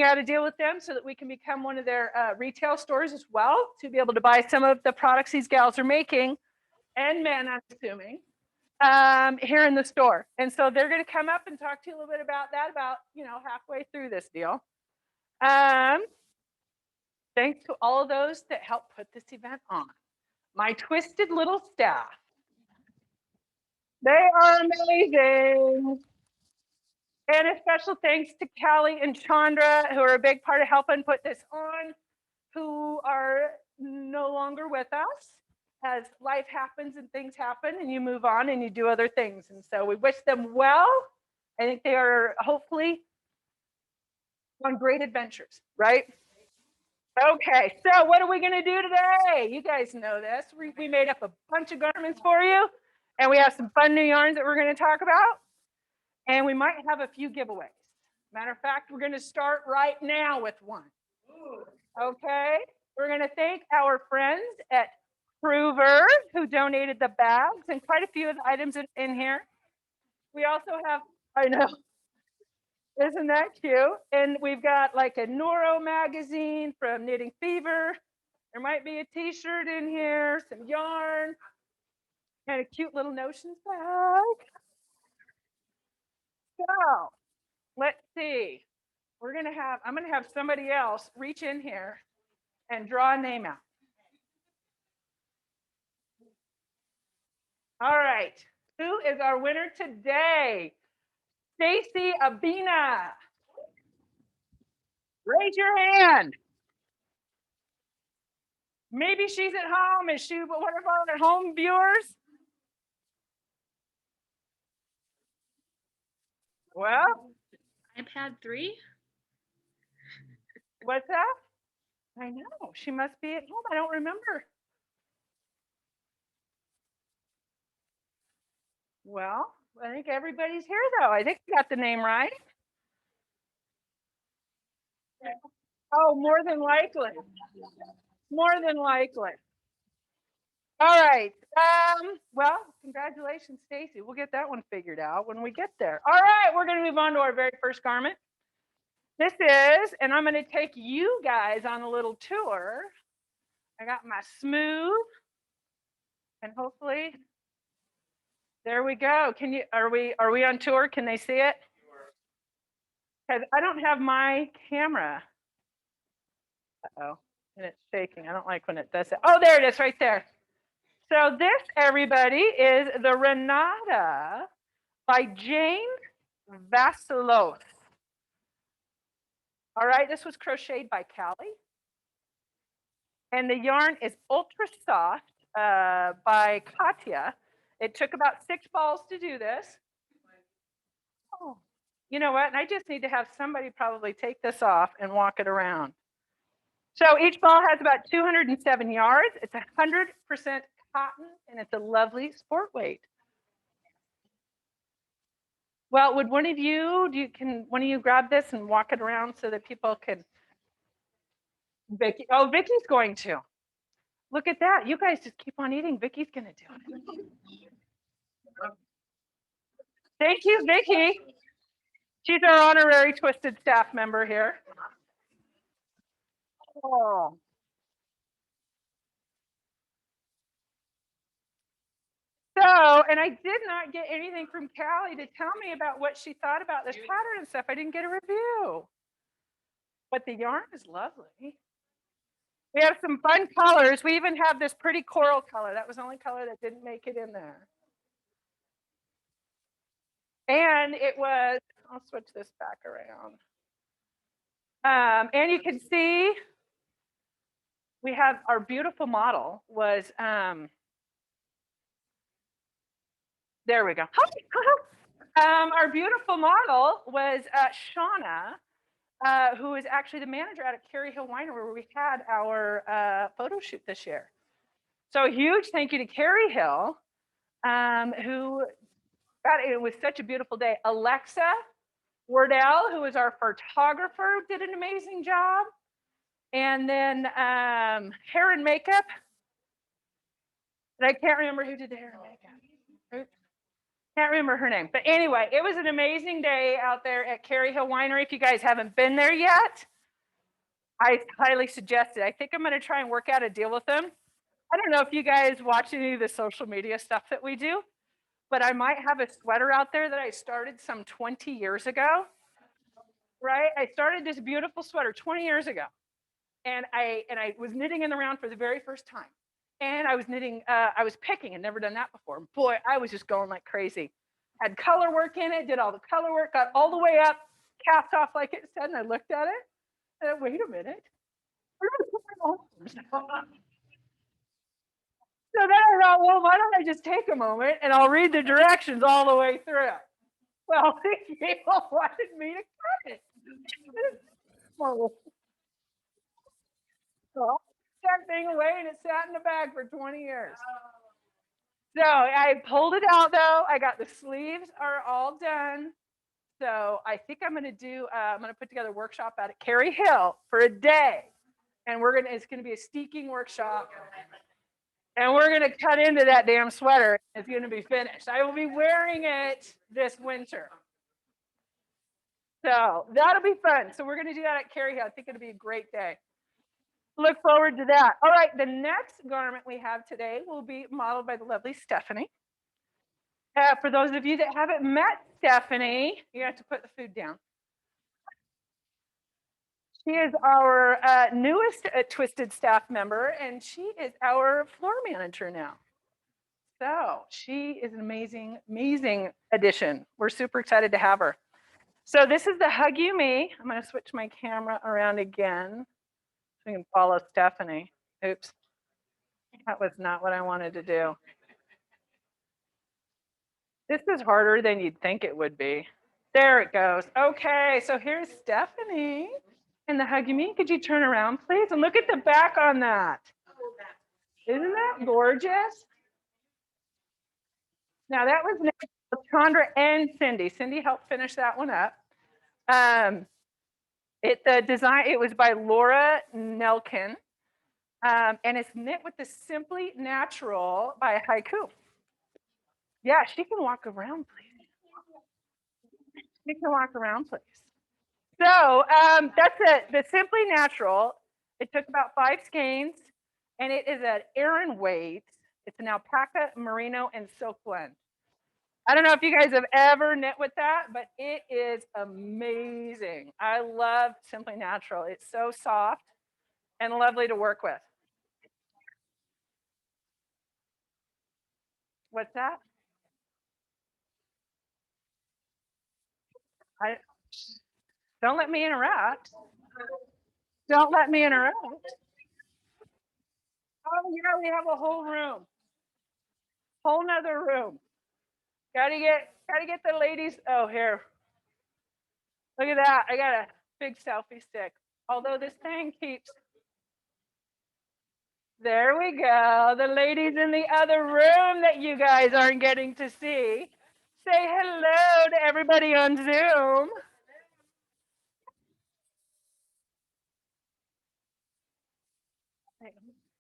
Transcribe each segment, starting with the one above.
how to deal with them so that we can become one of their retail stores as well, to be able to buy some of the products these gals are making, and men, I'm assuming, here in the store. And so they're going to come up and talk to you a little bit about that, about, you know, halfway through this deal. Thanks to all of those that helped put this event on. My twisted little staff. They are amazing. And a special thanks to Callie and Chandra, who are a big part of helping put this on, who are no longer with us, as life happens and things happen and you move on and you do other things. And so we wish them well. I think they are hopefully on great adventures, right? Okay, so what are we going to do today? You guys know this. We made up a bunch of garments for you, and we have some fun new yarns that we're going to talk about, and we might have a few giveaways. Matter of fact, we're going to start right now with one. Okay, we're going to thank our friends at Prover, who donated the bags and quite a few of the items in here. We also have, I know, isn't that cute? And we've got like a Noro magazine from Knitting Fever. There might be a t-shirt in here, some yarn, and a cute little Notions bag. So let's see. I'm gonna have somebody else reach in here and draw a name out. All right, who is our winner today? Stacy Abina. Raise your hand. Maybe she's at home. Is she one of our home viewers? Well, iPad 3. What's that? I know. She must be at home. I don't remember. Well, I think everybody's here, though. I think we got the name right. Oh, more than likely. More than likely. All right. Well, congratulations, Stacy. We'll get that one figured out when we get there. All right, we're going to move on to our very first garment. This is, and I'm going to take you guys on a little tour. I got my smooth, and hopefully, there we go. Can you? Are we on tour? Can they see it? Because I don't have my camera. Uh-oh, and it's shaking. I don't like when it does that. Oh, there it is, right there. So this, everybody, is the Renata by Jane Vasilos. All right, this was crocheted by Callie. And the yarn is Ultra Soft by Katya. It took about 6 balls to do this. Oh, you know what? And I just need to have somebody probably take this off and walk it around. So each ball has about 207 yards. It's 100% cotton, and it's a lovely sport weight. Well, would one of you, can one of you grab this and walk it around so that people can? Vicky, oh, Vicky's going to. Look at that. You guys just keep on eating. Vicky's going to do it. Thank you, Vicky. She's our honorary Twisted staff member here. Oh. So, and I did not get anything from Callie to tell me about what she thought about this pattern and stuff. I didn't get a review. But the yarn is lovely. We have some fun colors. We even have this pretty coral color. That was the only color that didn't make it in there. And it was, I'll switch this back around. And you can see we have our beautiful model was, there we go. Our beautiful model was Shauna, who is actually the manager out at Carey Hill Winery, where we had our photo shoot this year. So a huge thank you to Carey Hill, who, God, it was such a beautiful day. Alexa Wardell, who is our photographer, did an amazing job. And then hair and makeup. And I can't remember who did the hair and makeup. Can't remember her name. But anyway, it was an amazing day out there at Carey Hill Winery. If you guys haven't been there yet, I highly suggest it. I think I'm going to try and work out a deal with them. I don't know if you guys watch any of the social media stuff that we do, but I might have a sweater out there that I started some 20 years ago, right? I started this beautiful sweater 20 years ago. And I was knitting in the round for the very first time. And I was knitting, I was picking, and never done that before. Boy, I was just going like crazy. Had color work in it, did all the color work, got all the way up, capped off like it said, and I looked at it, and I, wait a minute. Where did I put my arms? So then I thought, well, why don't I just take a moment and I'll read the directions all the way through. Well, people wanted me to cut it. Well, that thing away and it sat in the bag for 20 years. So I pulled it out though. I got the sleeves are all done. So I think I'm going to put together a workshop out at Carey Hill for a day. And it's going to be a steeking workshop. And we're going to cut into that damn sweater. It's going to be finished. I will be wearing it this winter. So that'll be fun. So we're going to do that at Carey Hill. I think it'll be a great day. Look forward to that. All right, the next garment we have today will be modeled by the lovely Stephanie. For those of you that haven't met Stephanie, you have to put the food down. She is our newest Twisted staff member, and she is our floor manager now. So she is an amazing, amazing addition. We're super excited to have her. So this is the Hug You Me. I'm going to switch my camera around again so you can follow Stephanie. Oops. That was not what I wanted to do. This is harder than you'd think it would be. There it goes. Okay, so here's Stephanie and the Hug You Me. Could you turn around, please? And look at the back on that. Isn't that gorgeous? Now that was Chandra and Cindy. Cindy helped finish that one up. The design, it was by Laura Nelkin. And it's knit with the Simply Natural by Haiku. Yeah, she can walk around, please. She can walk around, please. So that's it. The Simply Natural. It took about 5 skeins, and it is an Erin weight. It's an alpaca, merino, and silk blend. I don't know if you guys have ever knit with that, but it is amazing. I love Simply Natural. It's so soft and lovely to work with. What's that? Don't let me interrupt. Don't let me interrupt. Oh yeah, we have a whole room. Whole nother room. Gotta get the ladies. Oh, here. Look at that. I got a big selfie stick. Although this thing keeps. There we go. The ladies in the other room that you guys aren't getting to see. Say hello to everybody on Zoom.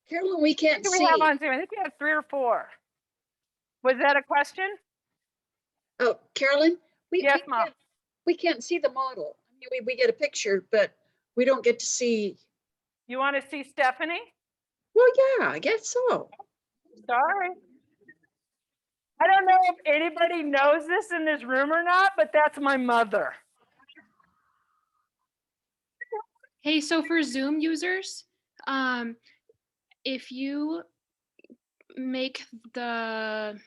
Carolyn, we can't see. We have on Zoom? I think we have 3 or 4. Was that a question? Oh, Carolyn, yes, Mom. We can't see the model. I mean, we get a picture, but we don't get to see. You want to see Stephanie? Well, yeah, I guess so. Sorry. I don't know if anybody knows this in this room or not, but that's my mother. Hey, so for Zoom users, if you make the,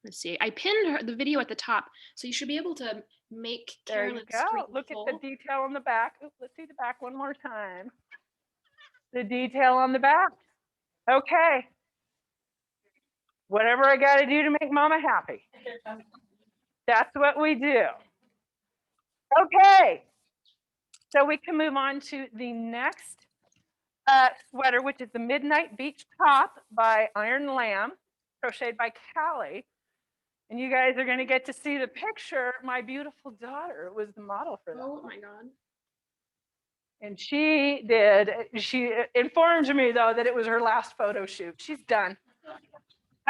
let's see, I pinned the video at the top, so you should be able to make Carolyn's screen Look full. at the detail on the back. Oops, let's see the back one more time. The detail on the back. Okay. Whatever I got to do to make Mama happy. That's what we do. Okay. So we can move on to the next sweater, which is the Midnight Beach Top by Iron Lamb, crocheted by Callie. And you guys are going to get to see the picture. My beautiful daughter was the model for that. Oh my God. And she informed me though that it was her last photo shoot. She's done.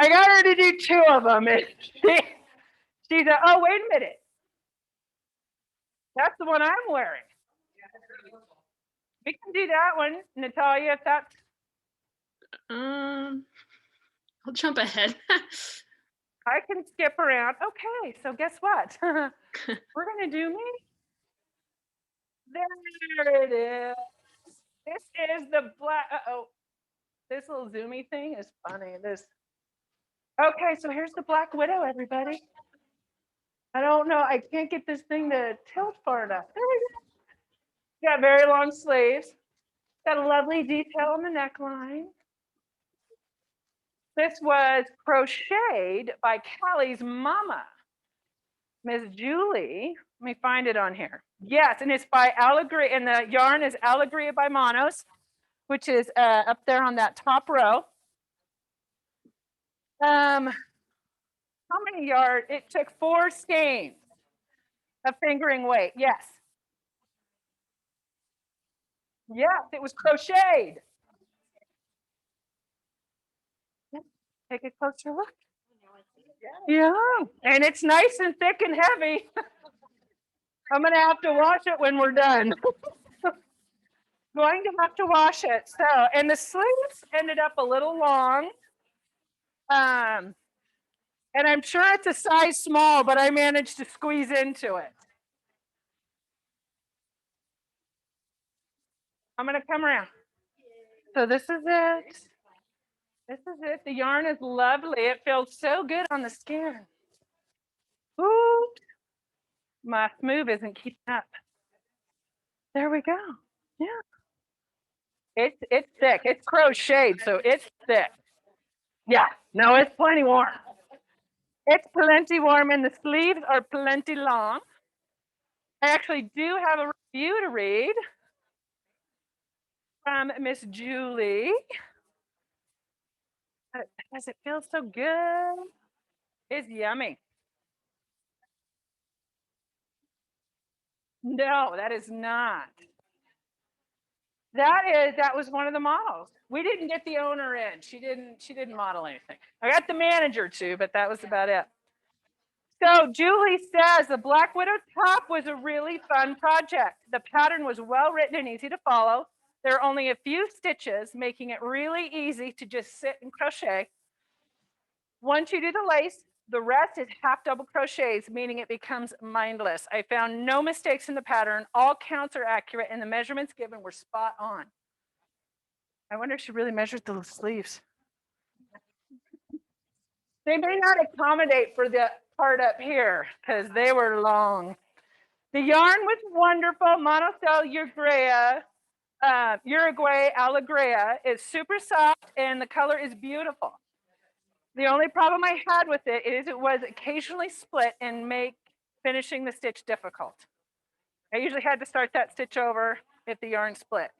I got her to do 2 of them. And she's a, oh, wait a minute. That's the one I'm wearing. We can do that one, Natalia, if that's, I'll jump ahead. I can skip around. Okay, so guess what? We're gonna do me. There it is. This is the black, uh-oh. This little zoomy thing is funny. This. Okay, so here's the Black Widow, everybody. I don't know, I can't get this thing to tilt far enough. There we go. Got very long sleeves. Got a lovely detail on the neckline. This was crocheted by Callie's mama, Miss Julie. Let me find it on here. Yes, and it's by Allegria, and the yarn is Allegria by Manos, which is up there on that top row. How many yards? It took 4 skeins of fingering weight. Yes. Yes, it was crocheted. Take a closer look. Yeah, and it's nice and thick and heavy. I'm gonna have to wash it when we're done. Going to have to wash it. So, and the sleeves ended up a little long. And I'm sure it's a size small, but I managed to squeeze into it. I'm gonna come around. So this is it. This is it. The yarn is lovely. It feels so good on the skin. Ooh, my smooth isn't keeping up. There we go. Yeah. It's thick. It's crocheted, so it's thick. Yeah. No, it's plenty warm. It's plenty warm, and the sleeves are plenty long. I actually do have a review to read from Miss Julie. Does it feel so good? It's yummy. No, that is not. That was one of the models. We didn't get the owner in. She didn't model anything. I got the manager too, but that was about it. So Julie says the Black Widow top was a really fun project. The pattern was well written and easy to follow. There are only a few stitches, making it really easy to just sit and crochet. Once you do the lace, the rest is half double crochets, meaning it becomes mindless. I found no mistakes in the pattern. All counts are accurate, and the measurements given were spot on. I wonder if she really measured the sleeves. They may not accommodate for the part up here because they were long. The yarn was wonderful. Monocell Uruguay Allegria is super soft and the color is beautiful. The only problem I had with it is it was occasionally split and make finishing the stitch difficult. I usually had to start that stitch over if the yarn split.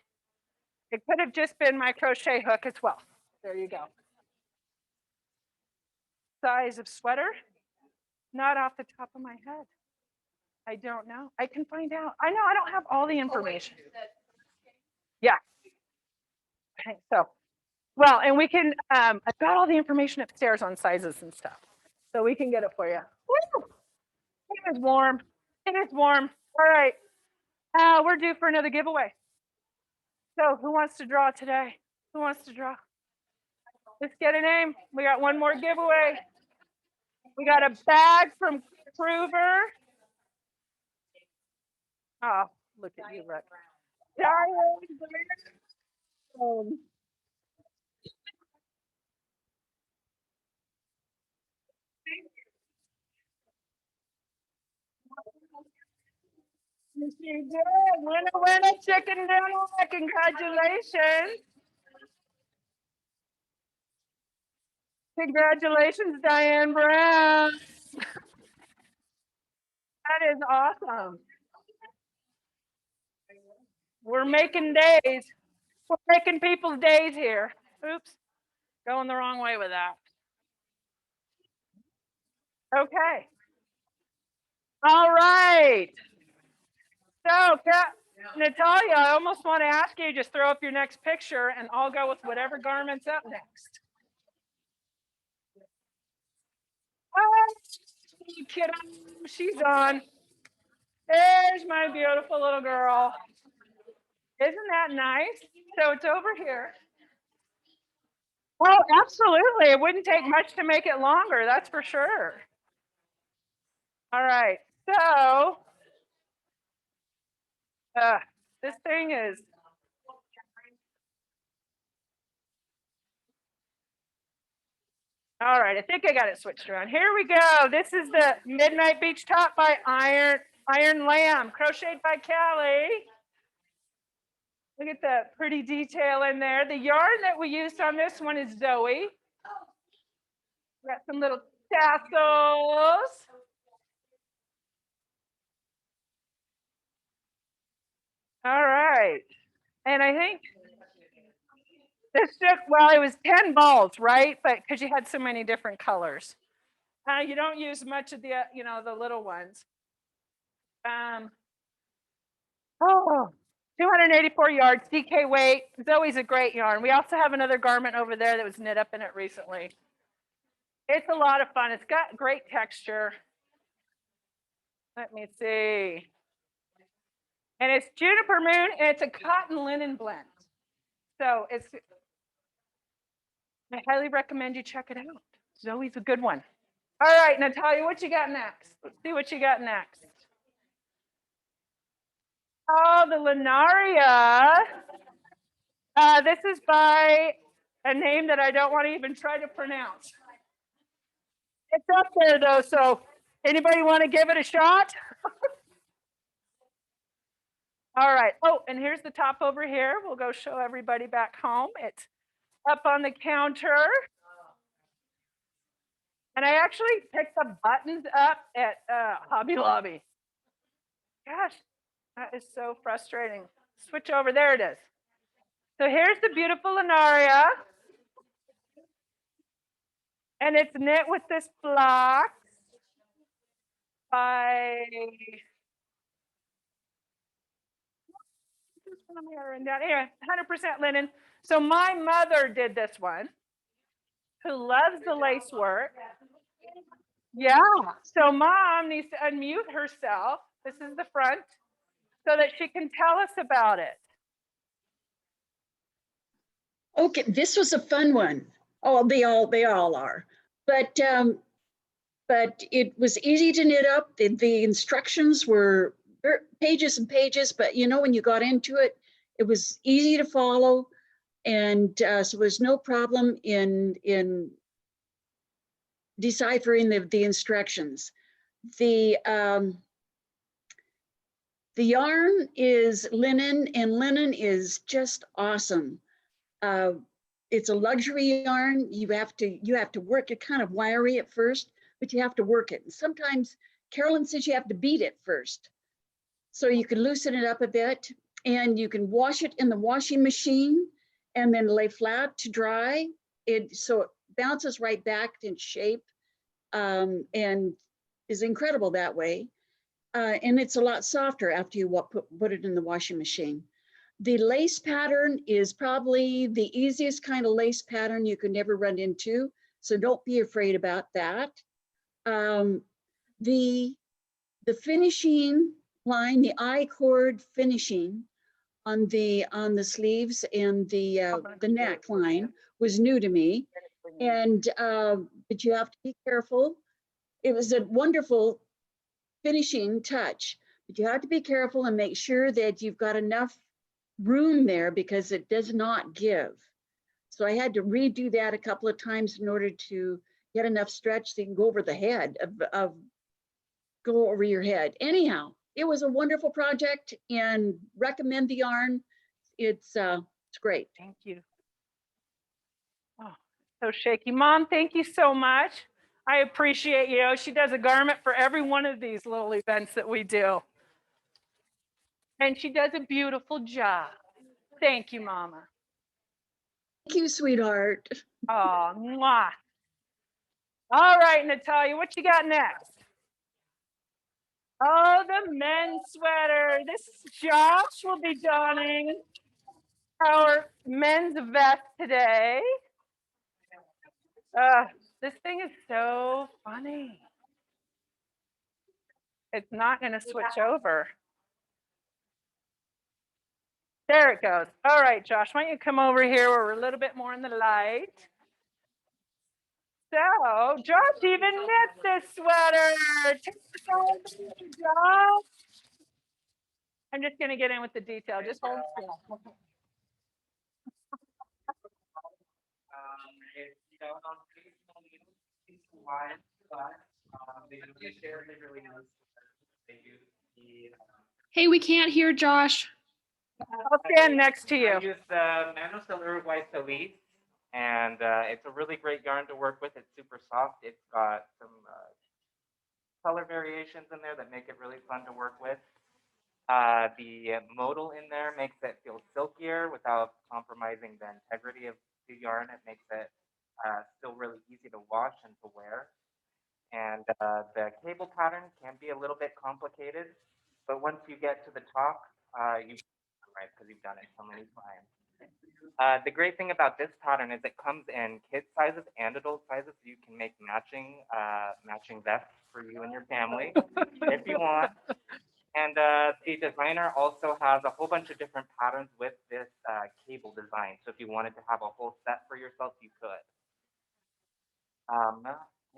It could have just been my crochet hook as well. There you go. Size of sweater? Not off the top of my head. I don't know. I can find out. I know I don't have all the information. Yeah. Okay, so, well, and we can, I've got all the information upstairs on sizes and stuff. So we can get it for you. Woo! It is warm. It is warm. All right. We're due for another giveaway. So who wants to draw today? Who wants to draw? Let's get a name. We got one more giveaway. We got a bag from Kruger. Oh, look at you, Rick. She did. Winner, chicken dinner. Congratulations. Congratulations, Diane Brown. That is awesome. We're making days. We're making people's days here. Oops, going the wrong way with that. Okay. All right. So, Natalia, I almost want to ask you just throw up your next picture and I'll go with whatever garment's up next. Oh, kiddo, she's on. There's my beautiful little girl. Isn't that nice? So it's over here. Oh, absolutely. It wouldn't take much to make it longer, that's for sure. All right, so this thing is all right. I think I got it switched around. Here we go. This is the Midnight Beach Top by Iron Lamb, crocheted by Callie. Look at the pretty detail in there. The yarn that we used on this one is Zoe. Got some little tassels. All right. And I think this took, well, it was 10 balls, right? But because you had so many different colors. You don't use much of the, the little ones. Oh, 284 yards, DK weight. Zoe's a great yarn. We also have another garment over there that was knit up in it recently. It's a lot of fun. It's got great texture. Let me see. And it's juniper moon, and it's a cotton linen blend. So I highly recommend you check it out. Zoe's a good one. All right, Natalia, what you got next? Let's see what you got next. Oh, the Linaria. This is by a name that I don't want to even try to pronounce. It's up there though, so anybody want to give it a shot? All right. Oh, and here's the top over here. We'll go show everybody back home. It's up on the counter. And I actually picked the buttons up at Hobby Lobby. Gosh, that is so frustrating. Switch over. There it is. So here's the beautiful Linaria. And it's knit with this block by anyway, 100% linen. So my mother did this one, who loves the lace work. Yeah. So mom needs to unmute herself. This is the front, so that she can tell us about it. Okay, this was a fun one. Oh, they all are. But it was easy to knit up. The instructions were pages and pages, but when you got into it, it was easy to follow, and so there's no problem in deciphering the instructions. The yarn is linen, and linen is just awesome. It's a luxury yarn. You have to work it, kind of wiry at first, but you have to work it. And sometimes Carolyn says you have to beat it first, so you can loosen it up a bit, and you can wash it in the washing machine and then lay flat to dry. So it bounces right back in shape, and is incredible that way. And it's a lot softer after you put it in the washing machine. The lace pattern is probably the easiest kind of lace pattern you can ever run into, so don't be afraid about that. The finishing line, the I-cord finishing on the sleeves and the neckline was new to me, and but you have to be careful. It was a wonderful finishing touch, but you have to be careful and make sure that you've got enough room there, because it does not give. So I had to redo that a couple of times in order to get enough stretch so you can go over the head go over your head. Anyhow, it was a wonderful project, and recommend the yarn. It's great. Thank you. Oh, so shaky. Mom, thank you so much. I appreciate you. She does a garment for every one of these little events that we do. And she does a beautiful job. Thank you, Mama. Thank you, sweetheart. Oh, mwah. All right, Natalia, what you got next? Oh, the men's sweater. Josh will be donning our men's vest today. This thing is so funny. It's not going to switch over. There it goes. All right, Josh, why don't you come over here where we're a little bit more in the light? So, Josh even knit this sweater. Josh. I'm just going to get in with the detail. Just hold still. If you don't on seasonal needles, seasonal wide, but they do share the really nice. They use the. Hey, we can't hear Josh. I'll stand next to you. I use the Manos del Uruguay Feliz, and it's a really great yarn to work with. It's super soft. It's got some color variations in there that make it really fun to work with. The modal in there makes it feel silkier without compromising the integrity of the yarn. It makes it still really easy to wash and to wear. And the cable pattern can be a little bit complicated, but once you get to the top, you right because you've done it so many times. The great thing about this pattern is it comes in kid sizes and adult sizes, so you can make matching vests for you and your family if you want. And the designer also has a whole bunch of different patterns with this cable design. So if you wanted to have a whole set for yourself, you could.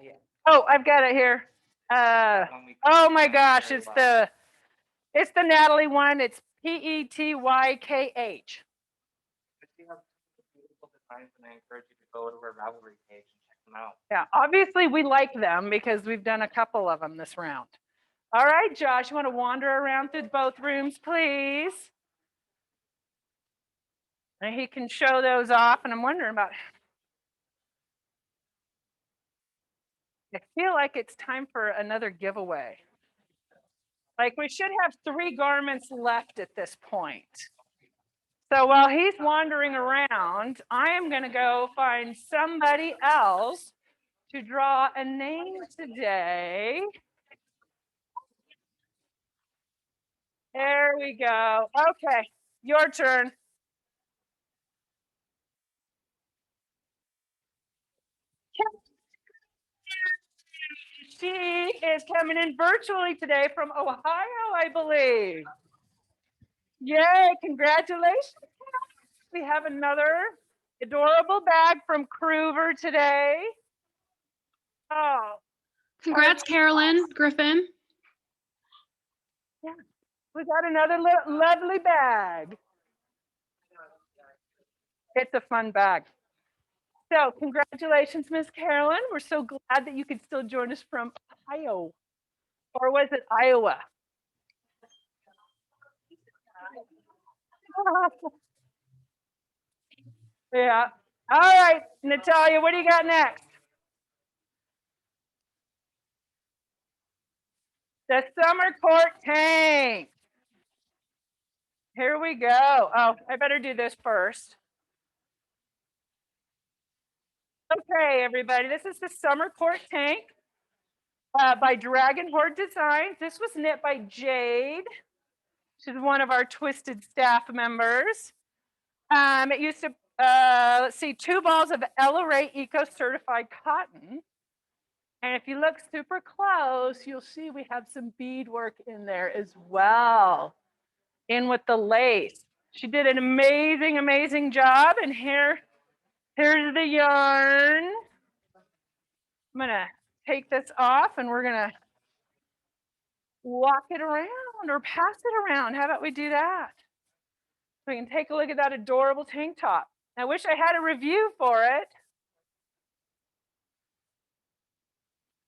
Yeah. Oh, I've got it here. Oh my gosh, it's the Natalie one. It's PETYKH. She has beautiful designs, and I encourage you to go to her Ravelry page and check them out. Yeah, obviously we like them because we've done a couple of them this round. All right, Josh, you want to wander around through both rooms, please? And he can show those off, and I'm wondering about. I feel like it's time for another giveaway. Like we should have 3 garments left at this point. So while he's wandering around, I am going to go find somebody else to draw a name today. There we go. Okay, your turn. She is coming in virtually today from Ohio, I believe. Yay, congratulations. We have another adorable bag from Kruger today. Oh. Congrats, Carolyn Griffin. Yeah, we got another lovely bag. It's a fun bag. So congratulations, Miss Carolyn. We're so glad that you could still join us from Ohio. Or was it Iowa? Yeah. All right, Natalia, what do you got next? The summer court tank. Here we go. Oh, I better do this first. Okay, everybody, this is the summer court tank by Dragon Horde Designs. This was knit by Jade. She's one of our Twisted staff members. It used to, let's see, 2 balls of Ella Ray Eco certified cotton. And if you look super close, you'll see we have some beadwork in there as well, in with the lace. She did an amazing, amazing job. And here's the yarn. I'm gonna take this off and we're gonna walk it around or pass it around. How about we do that? So we can take a look at that adorable tank top. I wish I had a review for it,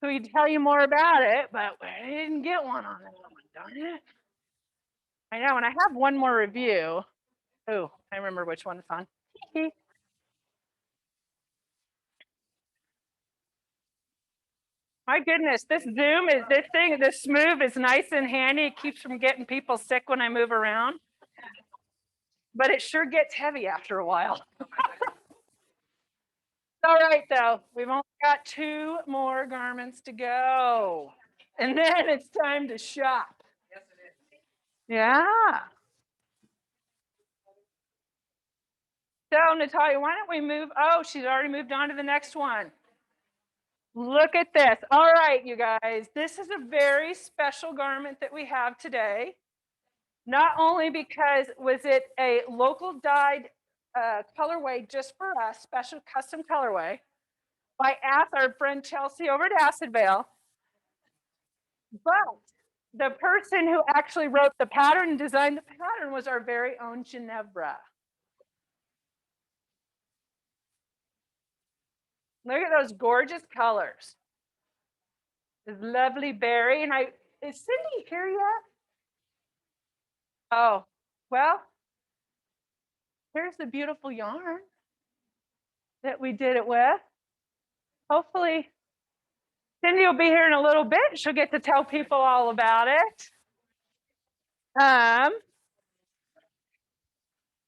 so we could tell you more about it, but I didn't get one on this one, darn it. I know, and I have one more review. Oh, I remember which one it's on. My goodness, this Zoom is this move is nice and handy. It keeps from getting people sick when I move around. But it sure gets heavy after a while. All right, though, we've only got 2 more garments to go. And then it's time to shop. Yes, it is. Yeah. So, Natalia, why don't we move? Oh, she's already moved on to the next one. Look at this. All right, you guys, this is a very special garment that we have today. Not only because was it a local dyed colorway just for us, special custom colorway by our friend Chelsea over at Acid Vale, but the person who actually wrote the pattern and designed the pattern was our very own Ginevra. Look at those gorgeous colors. This lovely berry. And is Cindy here yet? Oh, well, here's the beautiful yarn that we did it with. Hopefully, Cindy will be here in a little bit. She'll get to tell people all about it.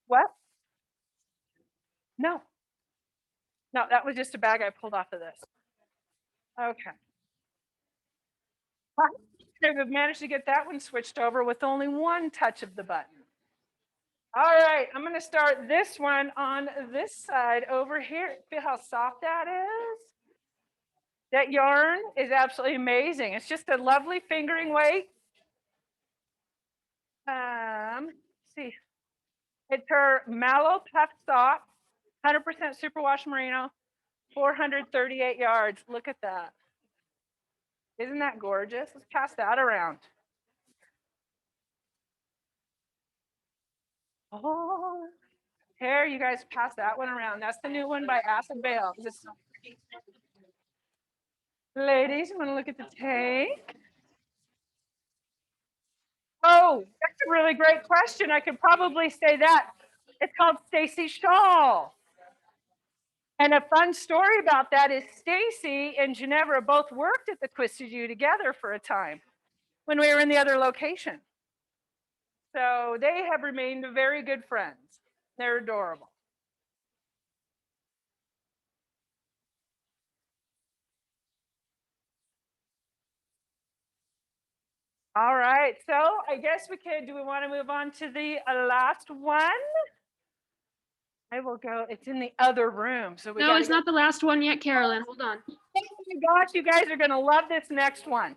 What? No. No, that was just a bag I pulled off of this. Okay. I've managed to get that one switched over with only one touch of the button. All right, I'm going to start this one on this side over here. Feel how soft that is? That yarn is absolutely amazing. It's just a lovely fingering weight. See, it's her mallow puff sock, 100% superwash merino, 438 yards. Look at that. Isn't that gorgeous? Let's pass that around. Oh, here, you guys pass that one around. That's the new one by Acid Vale. Ladies, you want to look at the tank? Oh, that's a really great question. I could probably say that. It's called Stacy Shawl. And a fun story about that is Stacy and Ginevra both worked at the Twisted U together for a time when we were in the other location. So they have remained very good friends. They're adorable. All right, so I guess do we want to move on to the last one? I will go, it's in the other room. So No, it's not the last one yet, Carolyn. Hold on. Oh my gosh, you guys are gonna love this next one.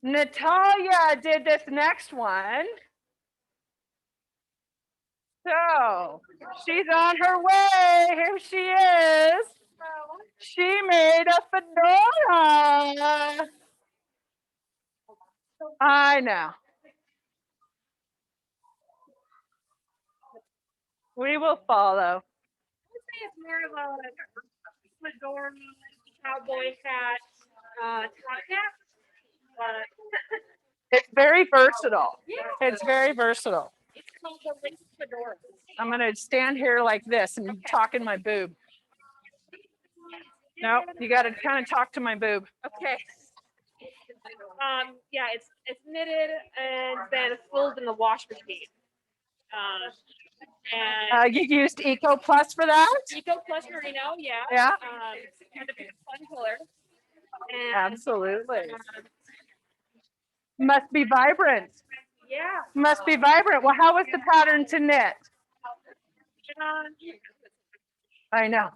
Natalia did this next one. So she's on her way. Here she is. She made a fedora. I know. We will follow. It's more of a fedora, cowboy hat, top hat. It's very versatile. It's very versatile. It's called the lace fedora. I'm gonna stand here like this and talk in my boob. No, you got to kind of talk to my boob. Okay. Yeah, it's knitted and then folded in the wash machine. And You used Eco Plus for that? Eco Plus Merino, yeah. Yeah. Kind of a fun color. And, Absolutely. Must be vibrant. yeah. Must be vibrant. Well, how was the pattern to knit? I know.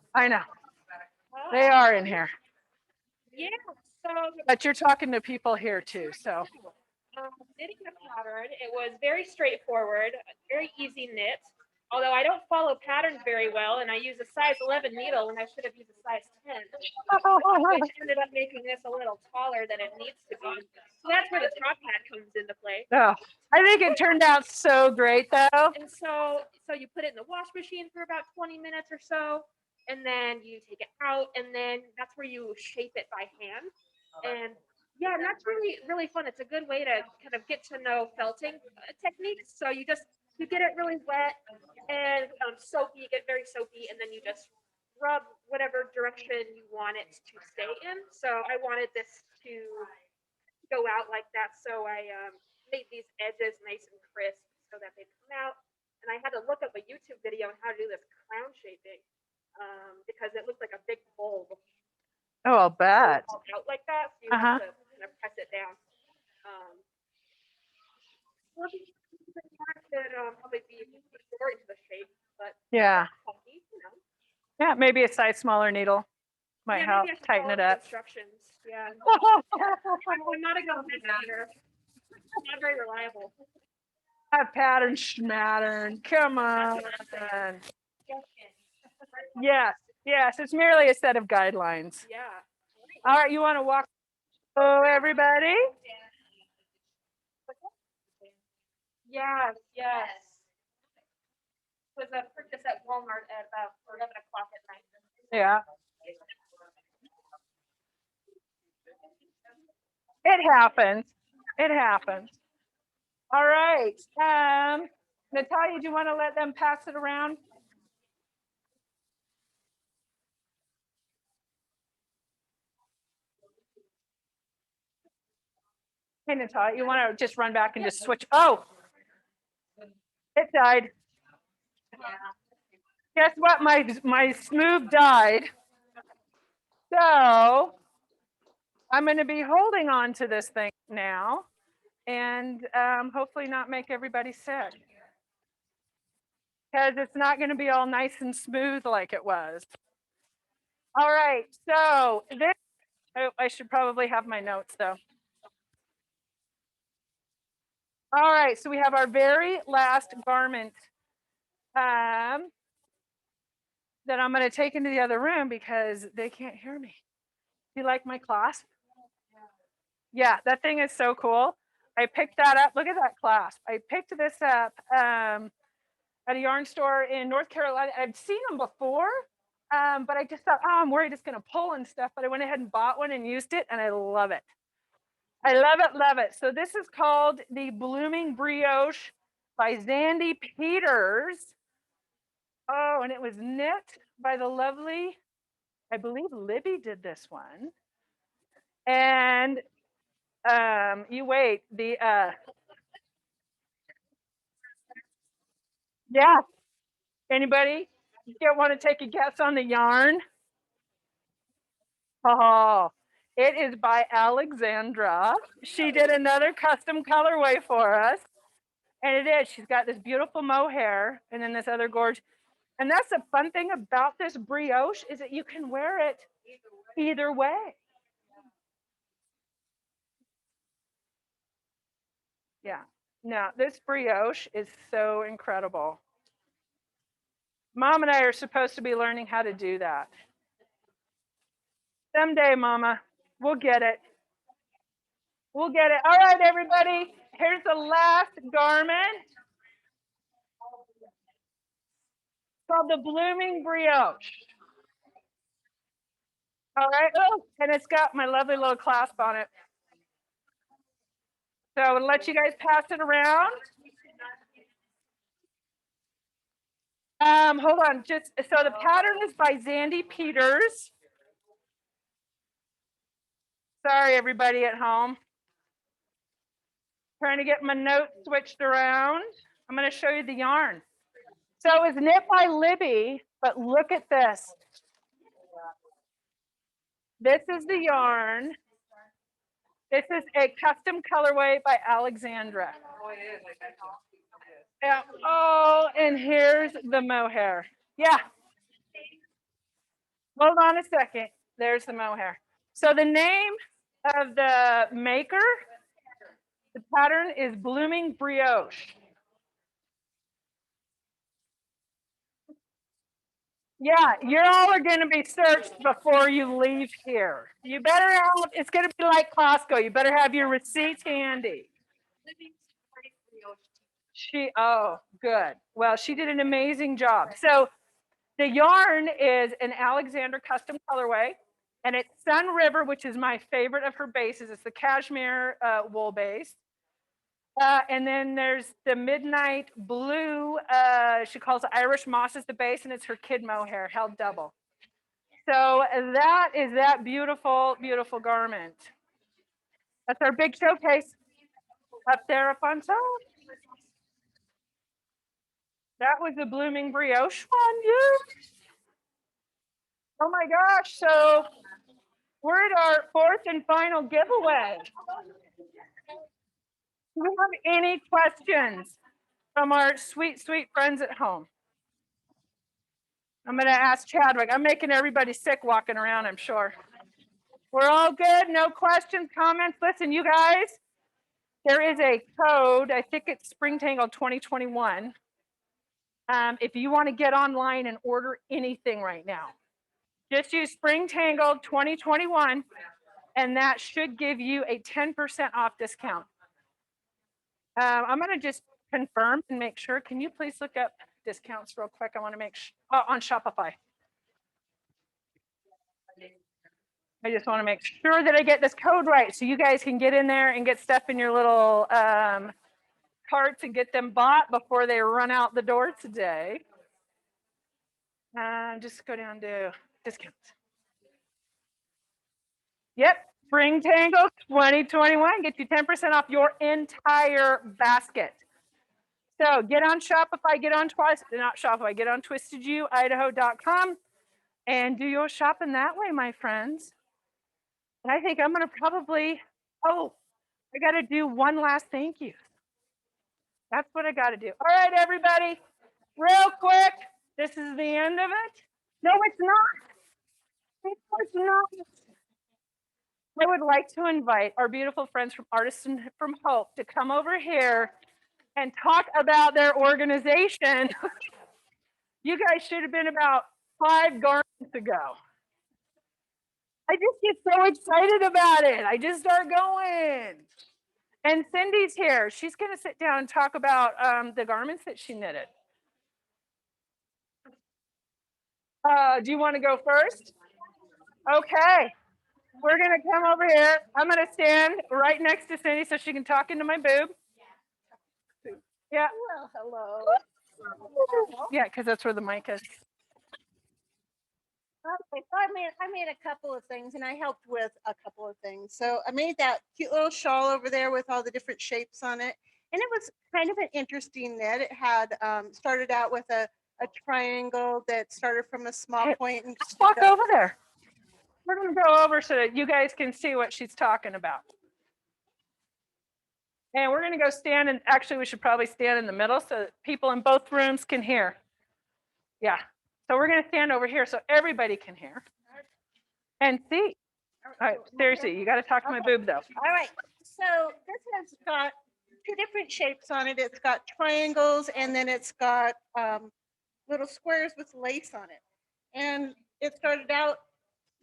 They are in here. Yeah. So But you're talking to people here too, so. knitting the pattern, it was very straightforward, very easy knit. Although I don't follow patterns very well, and I use a size 11 needle when I should have used a size 10, which ended up making this a little taller than it needs to be. So that's where the top hat comes into play. Oh, I think it turned out so great though. And so you put it in the wash machine for about 20 minutes or so, and then you take it out, and then that's where you shape it by hand. And yeah, and that's really fun. It's a good way to kind of get to know felting techniques. So you get it really wet and soapy, get very soapy, and then you just rub whatever direction you want it to stay in. So I wanted this to go out like that. So I made these edges nice and crisp so that they come out. And I had to look up a YouTube video on how to do this crown shaping because it looked like a big bulb. Oh, I'll bet. Out like that. So you have to kind of press it down. Could probably be more into the shape, but Yeah. funky, you know. Yeah, maybe a size smaller needle. Might Yeah, help maybe I should tighten follow it the up. Instructions. Yeah. I'm not a good administrator. Not very reliable. Have pattern schmattern. Come on. Yes, yes. It's merely a set of guidelines. Yeah. All right, you want to walk? Oh, everybody. Yes. Yes. Was a purchase at Walmart at about 11 o'clock at night. Yeah. It happens. It happens. All right. Natalia, do you want to let them pass it around? Hey, Natalia, you want to just run back and just switch? Oh, it died. Guess what? My smooth died. So I'm going to be holding on to this thing now and hopefully not make everybody sick. Because it's not going to be all nice and smooth like it was. All right, so this, oh, I should probably have my notes though. All right, so we have our very last garment that I'm going to take into the other room because they can't hear me. Do you like my clasp? Yeah, that thing is so cool. I picked that up. Look at that clasp. I picked this up at a yarn store in North Carolina. I've seen them before, but I just thought, oh, I'm worried it's going to pull and stuff. But I went ahead and bought one and used it, and I love it. I love it, love it. So this is called the Blooming Brioche by Xandy Peters. Oh, and it was knit by the lovely, I believe Libby did this one. And you wait, the yeah. Anybody want to take a guess on the yarn? Oh, it is by Alexandra. She did another custom colorway for us. And it is. She's got this beautiful mohair and then this other gorge. And that's the fun thing about this brioche is that you can wear it either way. Yeah. Now, this brioche is so incredible. Mom and I are supposed to be learning how to do that. Someday, Mama, we'll get it. We'll get it. All right, everybody. Here's the last garment. Called the Blooming Brioche. All right. Oh, and it's got my lovely little clasp on it. So I'm gonna let you guys pass it around. Hold on. Just so the pattern is by Xandy Peters. Sorry, everybody at home. Trying to get my notes switched around. I'm going to show you the yarn. So it's knit by Libby, but look at this. This is the yarn. This is a custom colorway by Alexandra. Yeah. Oh, and here's the mohair. Yeah. Hold on a second. There's the mohair. So the name of the maker, the pattern is Blooming Brioche. Yeah, you all are going to be searched before you leave here. You better have, it's going to be like Costco. You better have your receipts handy. Oh, good. Well, she did an amazing job. So the yarn is an Alexander custom colorway, and it's Sun River, which is my favorite of her bases. It's the cashmere wool base. And then there's the midnight blue. She calls it Irish moss as the base, and it's her kid mohair held double. So that is that beautiful, beautiful garment. That's our big showcase up there up on top. That was the Blooming Brioche one. Yeah. Oh my gosh. So we're at our fourth and final giveaway. Do we have any questions from our sweet, sweet friends at home? I'm gonna ask Chadwick. I'm making everybody sick walking around, I'm sure. We're all good, no questions, comments. Listen, you guys, there is a code, I think it's Spring Tangle 2021. If you want to get online and order anything right now, just use Spring Tangle 2021, and that should give you a 10% off discount. I'm gonna just confirm and make sure. Can you please look up discounts real quick? I want to make sure on Shopify. I just want to make sure that I get this code right so you guys can get in there and get stuff in your little carts and get them bought before they run out the door today. Just go down to discounts. Yep, Spring Tangle 2021 gets you 10% off your entire basket. So get on Shopify, get on twistedUidaho.com and do your shopping that way, my friends. And I think I'm gonna probably, I gotta do one last thank you. That's what I gotta do. All right, everybody, real quick, this is the end of it. No, it's not. It's not. I would like to invite our beautiful friends from Artists from Hope to come over here and talk about their organization. You guys should have been about 5 garments ago. I just get so excited about it. I just start going. And Cindy's here. She's going to sit down and talk about the garments that she knitted. Do you want to go first? Okay. We're going to come over here. I'm going to stand right next to Cindy so she can talk into my boob. Yeah. Well, hello. Yeah, because that's where the mic is. Okay, so I made a couple of things, and I helped with a couple of things. So I made that cute little shawl over there with all the different shapes on it, and it was kind of an interesting knit. It had started out with a triangle that started from a small Hey, point and Let's walk over there. We're going to go over so that you guys can see what she's talking about. And we're going to go stand, and actually we should probably stand in the middle so that people in both rooms can hear. Yeah. So we're going to stand over here so everybody can hear and see. All right, seriously, you got to talk to my boob though. All right, so this has got 2 different shapes on it. It's got triangles, and then it's got little squares with lace on it. And it started out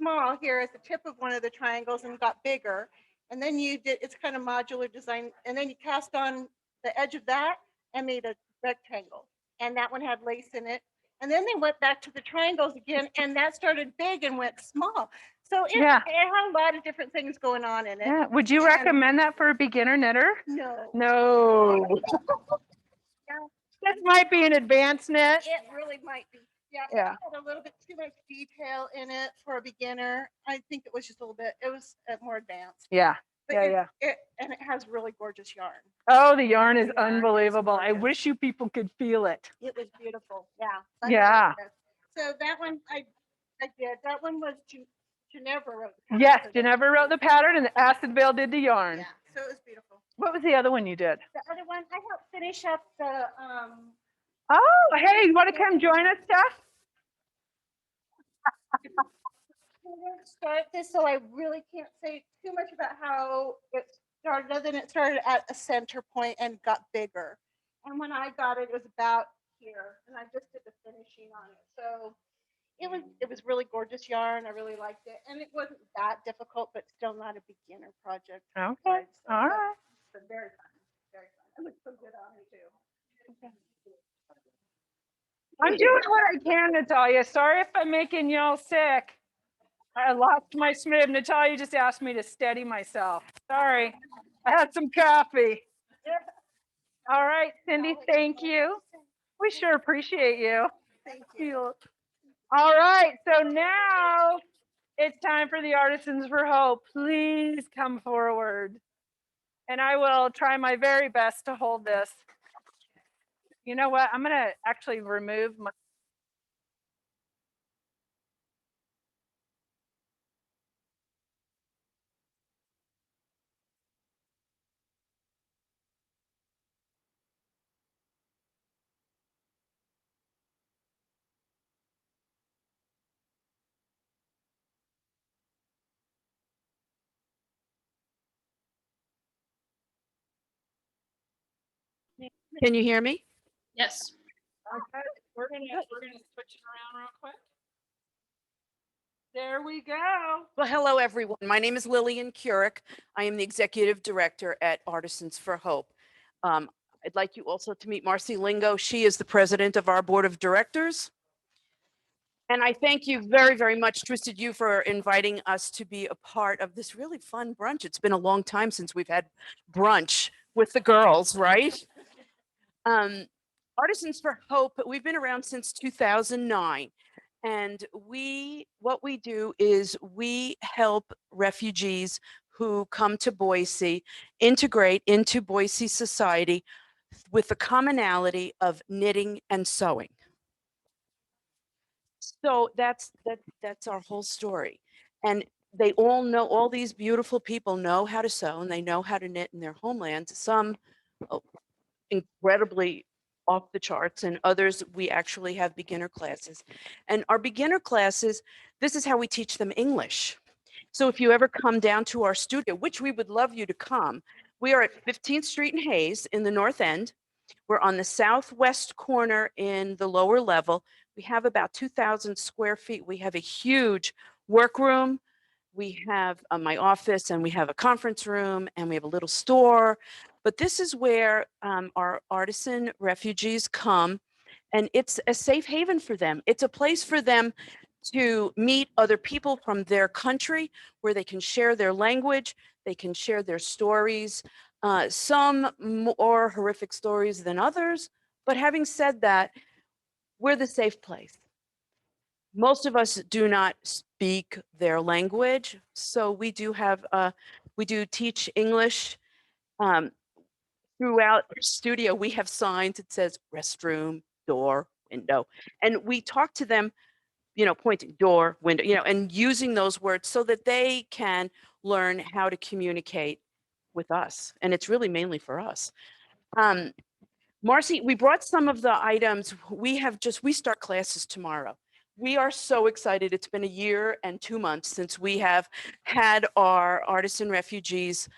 small here at the tip of one of the triangles and got bigger. And then it's kind of modular design. And then you cast on the edge of that and made a rectangle. And that one had lace in it. And then they went back to the triangles again, and that started big and went small. So it had a lot of different things going on in it. Yeah. Would you recommend that for a beginner knitter? No. No. Yeah. This might be an advanced knit. It really might be. Yeah, Yeah. it had a little bit too much detail in it for a beginner. I think it was just a little bit, it was more advanced. Yeah. But Yeah. and it has really gorgeous yarn. Oh, the yarn is unbelievable. I wish you people could feel it. It was beautiful. Yeah. Yeah. So that one I did. That one was Ginevra wrote the pattern Yes, for that. Ginevra wrote the pattern and the Acid Veil did the yarn. Yeah. So it was beautiful. What was the other one you did? The other one, I helped finish up the Oh, hey, you want to come join us, Steph? I didn't start this, so I really can't say too much about how it started, other than it started at a center point and got bigger. And when I got it, it was about here, and I just did the finishing on it. So it was really gorgeous yarn. I really liked it, and it wasn't that difficult, but still not a beginner project. Okay, So, all right. but very fun, very fun. It looks so good on me too. I'm doing what I can, Natalia. Sorry if I'm making y'all sick. I lost my smib. Natalia just asked me to steady myself. Sorry. I had some coffee. All right, Cindy, thank you. We sure appreciate you. Thank you. All right, so now it's time for the Artisans for Hope. Please come forward. And I will try my very best to hold this. You know what? I'm going to actually remove my Can you hear me? Yes. Okay, we're gonna switch it around real quick. There we go. Well, hello, everyone. My name is Lillian Curick. I am the Executive Director at Artisans for Hope. I'd like you also to meet Marcy Lingo. She is the President of our Board of Directors. And I thank you very, very much, Twisted You, for inviting us to be a part of this really fun brunch. It's been a long time since we've had brunch with the girls, right? Artisans for Hope, we've been around since 2009. And what we do is we help refugees who come to Boise integrate into Boise society with the commonality of knitting and sewing. So that's our whole story. And they all know, all these beautiful people know how to sew and they know how to knit in their homelands. Some incredibly off the charts, and others we actually have beginner classes. And our beginner classes, this is how we teach them English. So if you ever come down to our studio, which we would love you to come, we are at 15th Street and Hayes in the North End. We're on the southwest corner in the lower level. We have about 2,000 square feet. We have a huge workroom. We have my office, and we have a conference room, and we have a little store. But this is where our artisan refugees come, and it's a safe haven for them. It's a place for them to meet other people from their country where they can share their language, they can share their stories, some more horrific stories than others. But having said that, we're the safe place. Most of us do not speak their language, so we do teach English. Throughout our studio, we have signs that says restroom, door, window, and we talk to them, pointing door, window, and using those words so that they can learn how to communicate with us. And it's really mainly for us. Marcy, we brought some of the items. We start classes tomorrow. We are so excited. It's been a year and 2 months since we have had our artisan refugees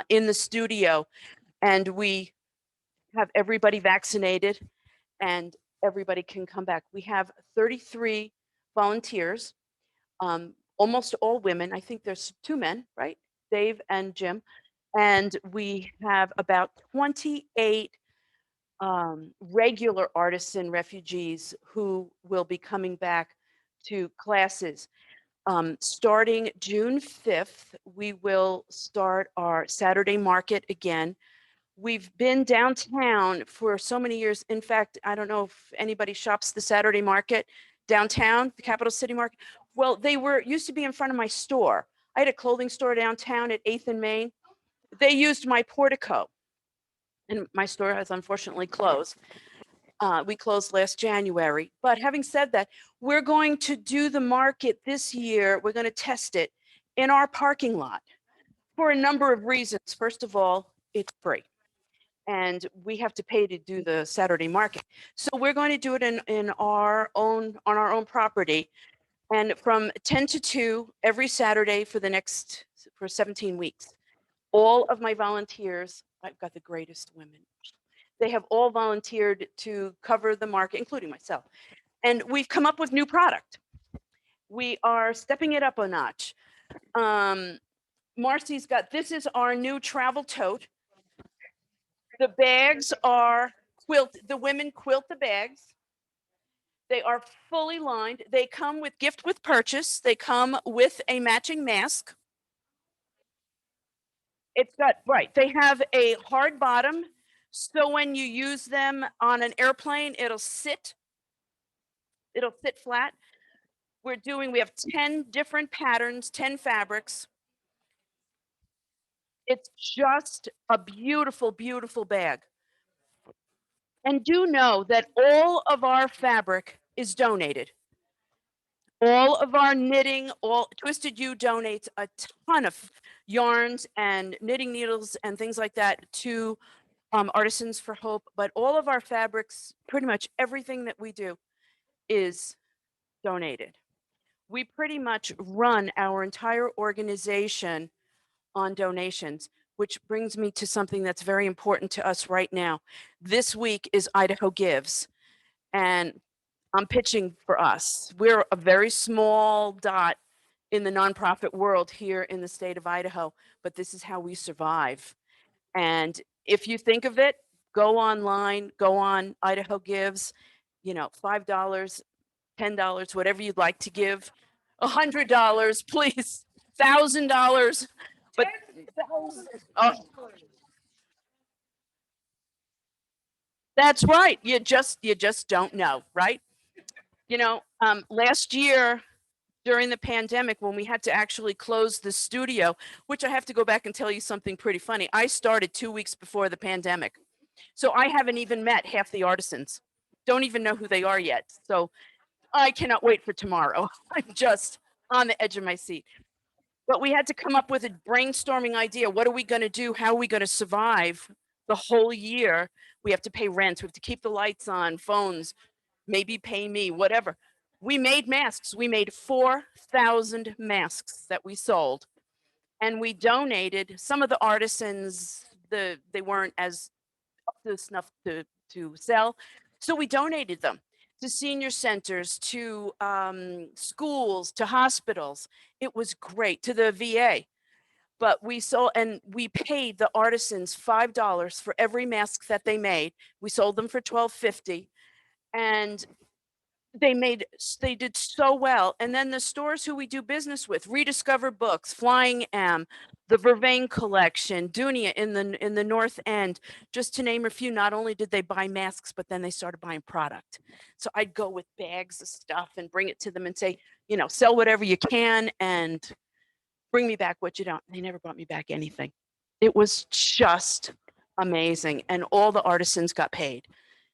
in the studio, and we have everybody vaccinated and everybody can come back. We have 33 volunteers, almost all women. I think there's 2 men, right? Dave and Jim. And we have about 28 regular artisan refugees who will be coming back to classes. Starting June 5th, we will start our Saturday market again. We've been downtown for so many years. In fact, I don't know if anybody shops the Saturday market downtown, the Capital City Market. Well, they used to be in front of my store. I had a clothing store downtown at 8th and Main. They used my portico, and my store has unfortunately closed. We closed last January. But having said that, we're going to do the market this year. We're going to test it in our parking lot for a number of reasons. First of all, it's free, and we have to pay to do the Saturday market. So we're going to do it on our own property, and from 10 to 2 every Saturday for 17 weeks. All of my volunteers, I've got the greatest women. They have all volunteered to cover the market, including myself. And we've come up with new product. We are stepping it up a notch. Marcy's this is our new travel tote. The bags are quilted. The women quilt the bags. They are fully lined. They come with gift with purchase. They come with a matching mask. They have a hard bottom. So when you use them on an airplane, it'll sit flat. We have 10 different patterns, 10 fabrics. It's just a beautiful, beautiful bag. And do know that all of our fabric is donated. All of our knitting, Twisted You donates a ton of yarns and knitting needles and things like that to Artisans for Hope. But all of our fabrics, pretty much everything that we do is donated. We pretty much run our entire organization on donations. which brings me to something that's very important to us right now. This week is Idaho Gives, and I'm pitching for us. We're a very small dot in the nonprofit world here in the state of Idaho, but this is how we survive. And if you think of it, go online, go on Idaho Gives, you know, $5, $10, whatever you'd like to give, $100, please, $1,000, but oh, that's right. You just don't know, right? You know, last year during the pandemic, when we had to actually close the studio, which I have to go back and tell you something pretty funny. I started 2 weeks before the pandemic. So I haven't even met half the artisans. Don't even know who they are yet. So I cannot wait for tomorrow. I'm just on the edge of my seat. But we had to come up with a brainstorming idea. What are we going to do? How are we going to survive the whole year? We have to pay rent. We have to keep the lights on, phones, maybe pay me, whatever. We made masks. We made 4,000 masks that we sold. And we donated some of the artisans, they weren't as up to snuff to sell. So we donated them to senior centers, to schools, to hospitals. It was great, to the VA. But we sold, and we paid the artisans $5 for every mask that they made. We sold them for $12.50, and they did so well. And then the stores who we do business with, Rediscover Books, Flying M, the Vervain Collection, Dunia in the North End, just to name a few. Not only did they buy masks, but then they started buying product. So I'd go with bags of stuff and bring it to them and say, you know, sell whatever you can and bring me back what you don't. They never brought me back anything. It was just amazing. And all the artisans got paid.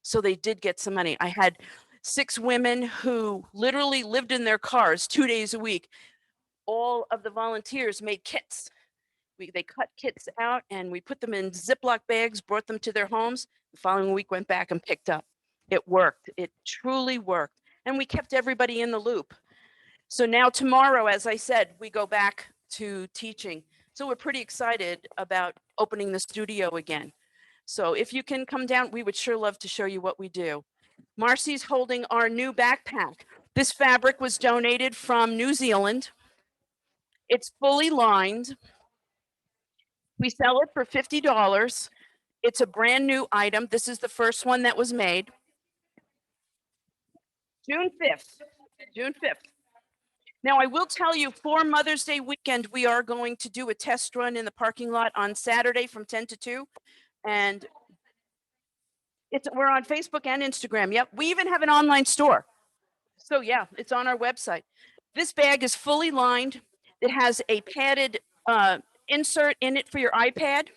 So they did get some money. I had 6 women who literally lived in their cars 2 days a week. All of the volunteers made kits. They cut kits out and we put them in Ziploc bags, brought them to their homes. The following week went back and picked up. It worked. It truly worked. And we kept everybody in the loop. So now tomorrow, as I said, we go back to teaching. So we're pretty excited about opening the studio again. So if you can come down, we would sure love to show you what we do. Marcy's holding our new backpack. This fabric was donated from New Zealand. It's fully lined. We sell it for $50. It's a brand new item. This is the first one that was made. June 5th. June 5th. Now, I will tell you, for Mother's Day weekend, we are going to do a test run in the parking lot on Saturday from 10 to 2. And we're on Facebook and Instagram. Yep. We even have an online store. So yeah, it's on our website. This bag is fully lined. It has a padded insert in it for your iPad.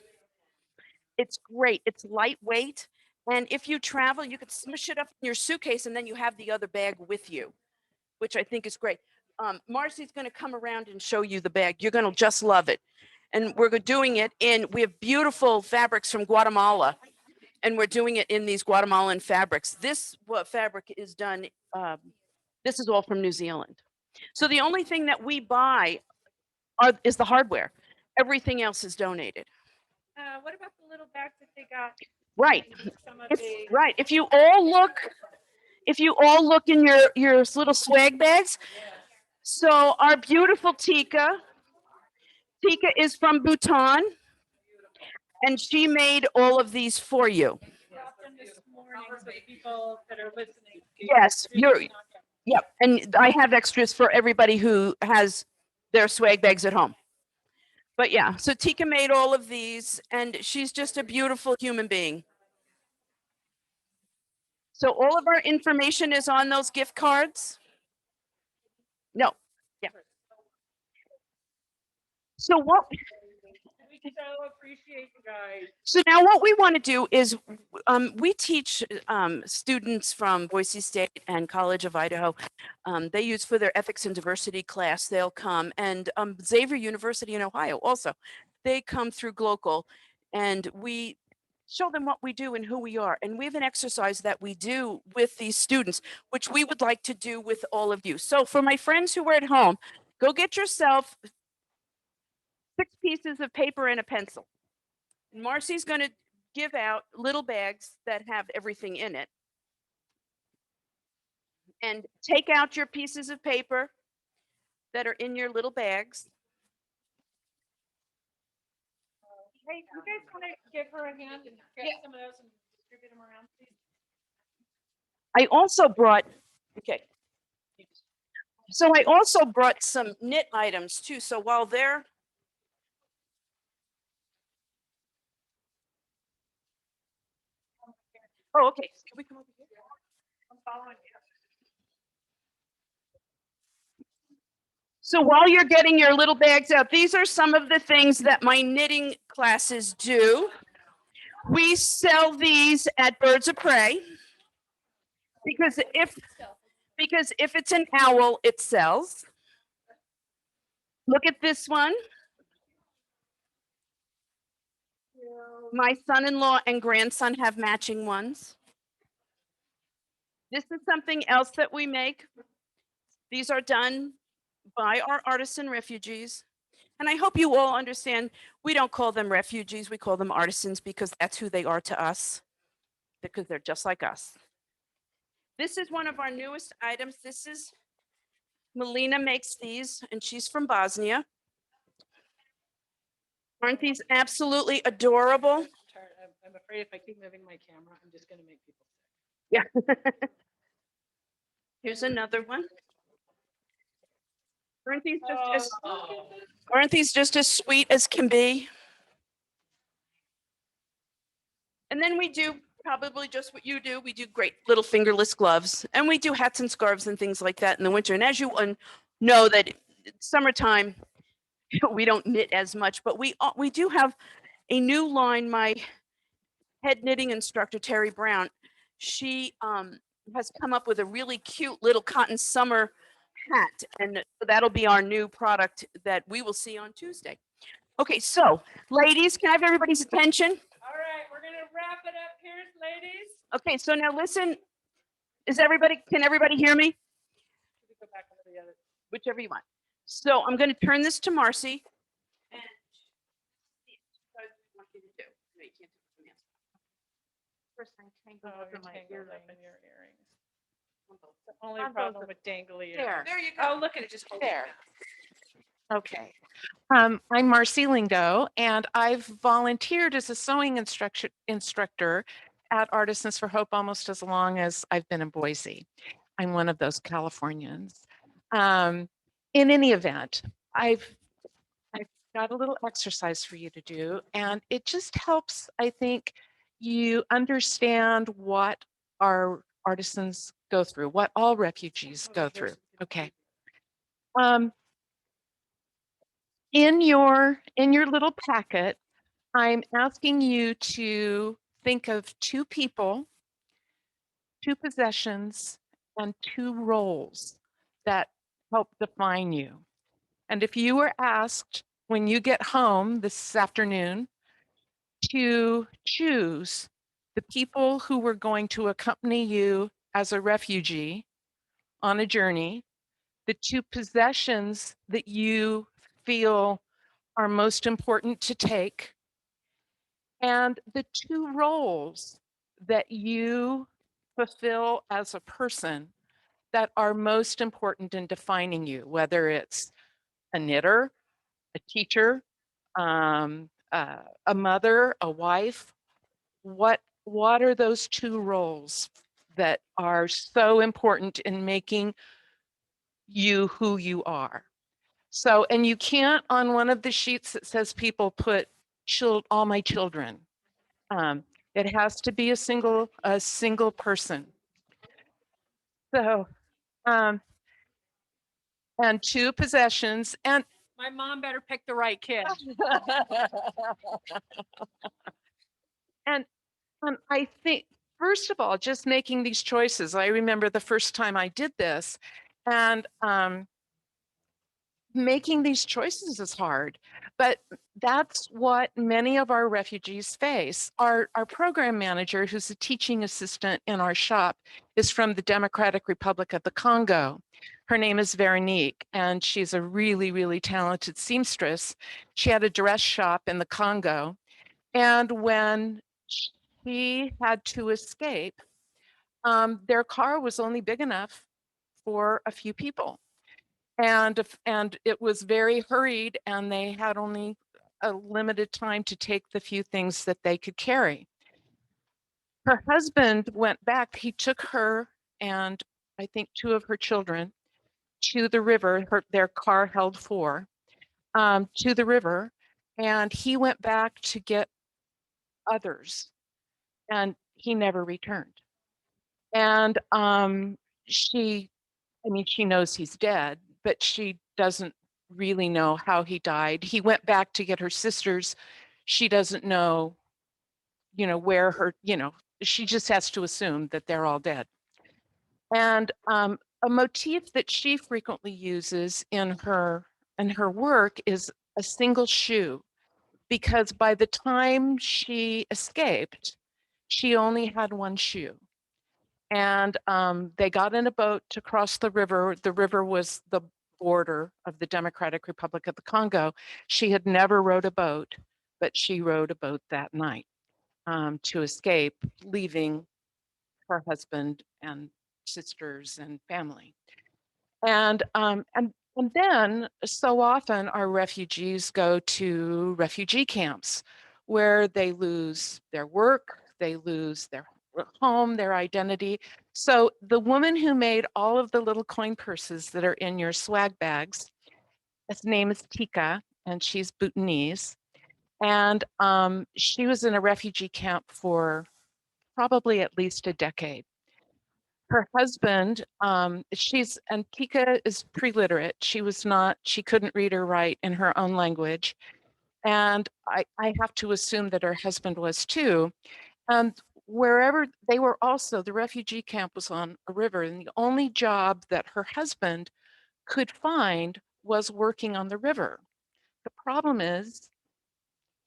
It's great. It's lightweight. And if you travel, you could smush it up in your suitcase and then you have the other bag with you, which I think is great. Marcy's going to come around and show you the bag. You're going to just love it. And we're doing it we have beautiful fabrics from Guatemala. And we're doing it in these Guatemalan fabrics. This fabric is done, this is all from New Zealand. So the only thing that we buy is the hardware. Everything else is donated. What about the little bags that they got? Right. Some of If, the right. If you all look in your little swag bags. So our beautiful Tika is from Bhutan. And she made all of these for you. This morning, so people that are listening. Yes, yep. And I have extras for everybody who has their swag bags at home. But yeah, so Tika made all of these and she's just a beautiful human being. So all of our information is on those gift cards. No, yeah. So We so appreciate you guys. So now what we want to do is we teach students from Boise State and College of Idaho. They use for their ethics and diversity class, they'll come, and Xavier University in Ohio also. They come through Glocal and we show them what we do and who we are. And we have an exercise that we do with these students, which we would like to do with all of you. So for my friends who are at home, go get yourself 6 pieces of paper and a pencil. Marcy's going to give out little bags that have everything in it. And take out your pieces of paper that are in your little bags. Hey, you guys want to give her a hand and get some of those and distribute them around, please? I also brought, okay. So I also brought some knit items too. So while they're oh, okay. Can we come over here? I'm following you. So while you're getting your little bags out, these are some of the things that my knitting classes do. We sell these at Birds of Prey because if it's an owl, it sells. Look at this one. My son-in-law and grandson have matching ones. This is something else that we make. These are done by our artisan refugees. And I hope you all understand, we don't call them refugees, we call them artisans because that's who they are to us, because they're just like us. This is one of our newest items. This is, Melina makes these, and she's from Bosnia. Aren't these absolutely adorable? I'm afraid if I keep moving my camera, I'm just going to make people sick. Yeah. Here's another one. Aren't these just as sweet as can be? And then we do probably just what you do. We do great little fingerless gloves, and we do hats and scarves and things like that in the winter. And as you know that summertime, we don't knit as much, but we do have a new line. My head knitting instructor, Terry Brown, she has come up with a really cute little cotton summer hat, and that'll be our new product that we will see on Tuesday. Okay, so ladies, can I have everybody's attention? All right, we're gonna wrap it up here, ladies. Okay, so now listen, can everybody hear me? Should we go back over the other? Whichever you want. So I'm going to turn this to Marcy. And want you to do. No, you can't do it from the outside. First time tangled Oh, up you're in my tangled up earrings. in your earrings. The only On both problem of with dangly There. earrings. There you go. Oh, look at it, just hold it There. down. Okay. I'm Marcy Lingo, and I've volunteered as a sewing instructor at Artisans for Hope almost as long as I've been in Boise. I'm one of those Californians. In any event, I've got a little exercise for you to do, and it just helps, I think, you understand what our artisans go through, what all refugees go through. Okay. In your little packet, I'm asking you to think of 2 people, 2 possessions, and 2 roles that help define you. And if you were asked when you get home this afternoon to choose the people who were going to accompany you as a refugee on a journey, the 2 possessions that you feel are most important to take, and the 2 roles that you fulfill as a person that are most important in defining you, whether it's a knitter, a teacher, a mother, a wife. What are those 2 roles that are so important in making you who you are? So, and you can't on one of the sheets that says people put all my children. It has to be a single person. So, and 2 possessions, and My mom better pick the right kid. and I think, first of all, just making these choices. I remember the first time I did this, and making these choices is hard, but that's what many of our refugees face. Our program manager, who's a teaching assistant in our shop, is from the Democratic Republic of the Congo. Her name is Veronique, and she's a really, really talented seamstress. She had a dress shop in the Congo, And when she had to escape, their car was only big enough for a few people. And it was very hurried, and they had only a limited time to take the few things that they could carry. Her husband went back. He took her and I think two of her children to the river. Their car held four, to the river, and he went back to get others, and he never returned. And she, I mean, she knows he's dead, but she doesn't really know how he died. He went back to get her sisters. She doesn't know, where she just has to assume that they're all dead. And a motif that she frequently uses in her work is a single shoe, because by the time she escaped, she only had one shoe. And they got in a boat to cross the river. The river was the border of the Democratic Republic of the Congo. She had never rowed a boat, but she rowed a boat that night to escape, leaving her husband and sisters and family. And then so often our refugees go to refugee camps where they lose their work, they lose their home, their identity. So the woman who made all of the little coin purses that are in your swag bags, his name is Tika, and she's Bhutanese. And she was in a refugee camp for probably at least a decade. Her husband, and Tika is pre-literate. She couldn't read or write in her own language. And I have to assume that her husband was too. And wherever they were also, the refugee camp was on a river, and the only job that her husband could find was working on the river. The problem is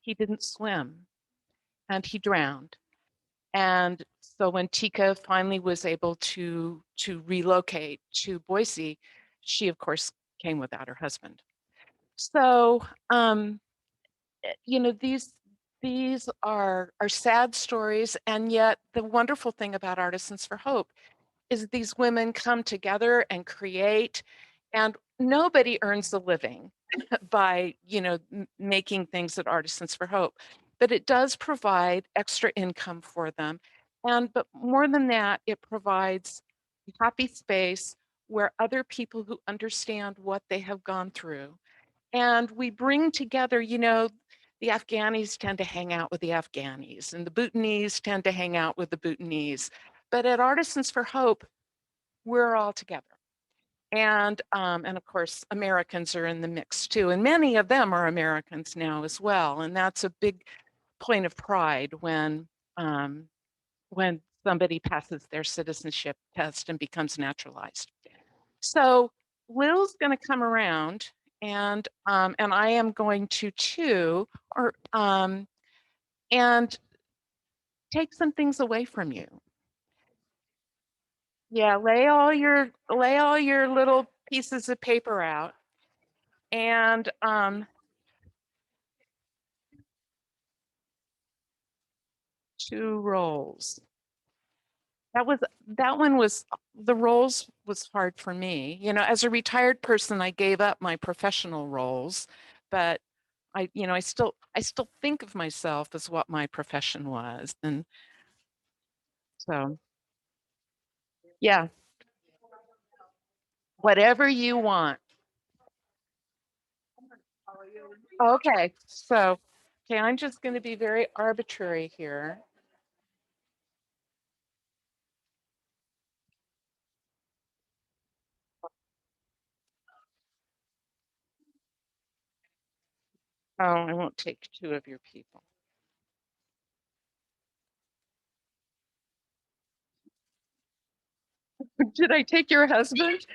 he didn't swim and he drowned. And so when Tika finally was able to relocate to Boise, she of course came without her husband. So these are sad stories, and yet the wonderful thing about Artisans for Hope is that these women come together and create, and nobody earns a living by making things at Artisans for Hope, but it does provide extra income for them. But more than that, it provides a happy space where other people who understand what they have gone through, and we bring together, the Afghanis tend to hang out with the Afghanis, and the Bhutanese tend to hang out with the Bhutanese. But at Artisans for Hope, we're all together. And of course, Americans are in the mix too. And many of them are Americans now as well. And that's a big point of pride when somebody passes their citizenship test and becomes naturalized. So Lil's going to come around, and I am going to too, and take some things away from you. Yeah, lay all your little pieces of paper out, and 2 roles. That one was, the roles was hard for me. As a retired person, I gave up my professional roles, but I still think of myself as what my profession was. And so, yeah, whatever you want. Okay, so, okay, I'm just going to be very arbitrary here. Oh, I won't take 2 of your people. Did I take your husband?